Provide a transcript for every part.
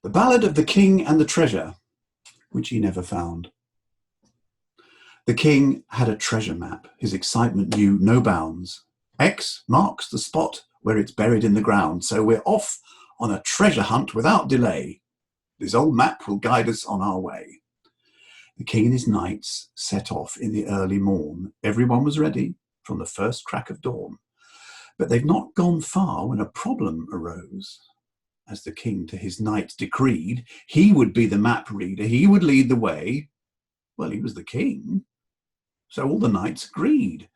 The Ballad of the King and the Treasure, which he never found. The king had a treasure map. His excitement knew no bounds. X marks the spot where it's buried in the ground, so we're off on a treasure hunt without delay. This old map will guide us on our way. The king and his knights set off in the early morn. Everyone was ready from the first crack of dawn. But they'd not gone far when a problem arose. As the king to his knights decreed, he would be the map reader, he would lead the way. Well, he was the king, so all the knights agreed.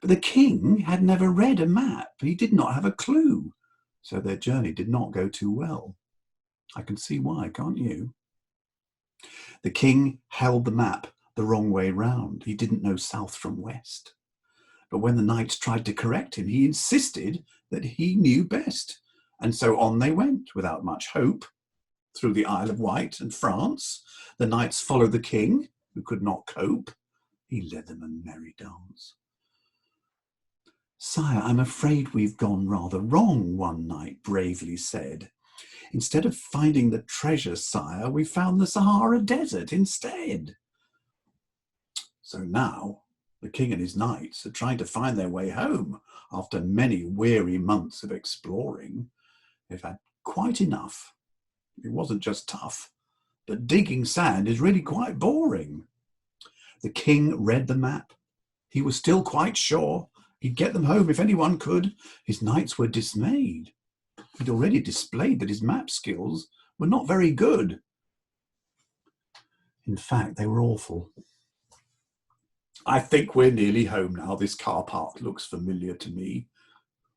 But the king had never read a map. He did not have a clue, so their journey did not go too well. I can see why, can't you? The king held the map the wrong way round. He didn't know south from west. But when the knights tried to correct him, he insisted that he knew best. And so on they went, without much hope, through the Isle of Wight and France. The knights followed the king, who could not cope. He led them a merry dance. "Sire, I'm afraid we've gone rather wrong," one knight bravely said. "Instead of finding the treasure, sire, we found the Sahara Desert instead." So now the king and his knights are trying to find their way home after many weary months of exploring. They've had quite enough. It wasn't just tough, but digging sand is really quite boring. The king read the map. He was still quite sure he'd get them home if anyone could. His knights were dismayed. He'd already displayed that his map skills were not very good. In fact, they were awful. "I think we're nearly home now. This car park looks familiar to me."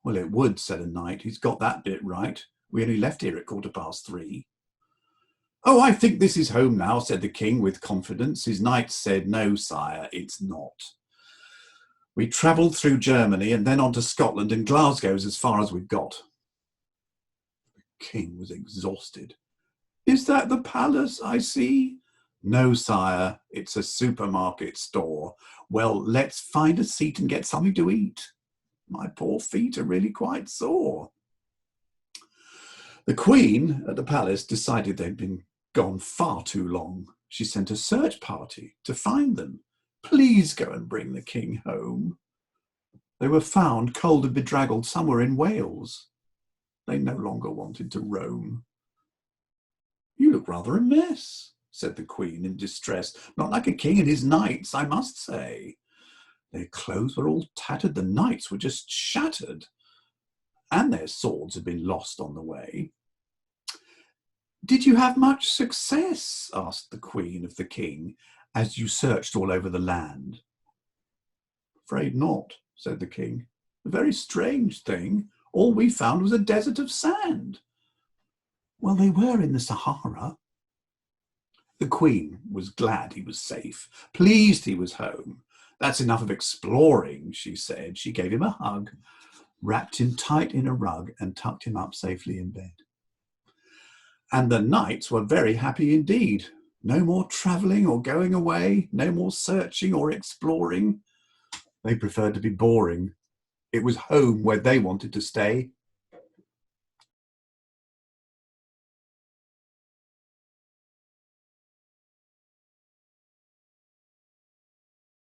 "Well, it would," said a knight. "He's got that bit right. We only left here at 3:15. "Oh, I think this is home now," said the king with confidence. His knights said, "No, sire, it's not. We travelled through Germany and then on to Scotland, and Glasgow's as far as we've got." The king was exhausted. "Is that the palace I see?" "No, sire, it's a supermarket store." "Well, let's find a seat and get something to eat. My poor feet are really quite sore." The queen at the palace decided they'd been gone far too long. She sent a search party to find them. "Please go and bring the king home." They were found cold and bedraggled somewhere in Wales. They no longer wanted to roam. "You look rather a mess," said the queen in distress. "Not like a king and his knights, I must say." Their clothes were all tattered. The knights were just shattered. And their swords had been lost on the way. "Did you have much success," asked the queen of the king, "as you searched all over the land?" "Afraid not," said the king. "A very strange thing. All we found was a desert of sand." "Well, they were in the Sahara." The queen was glad he was safe, pleased he was home. "That's enough of exploring," she said. She gave him a hug, wrapped him tight in a rug, and tucked him up safely in bed. And the knights were very happy indeed. No more travelling or going away, no more searching or exploring. They preferred to be boring. It was home where they wanted to stay,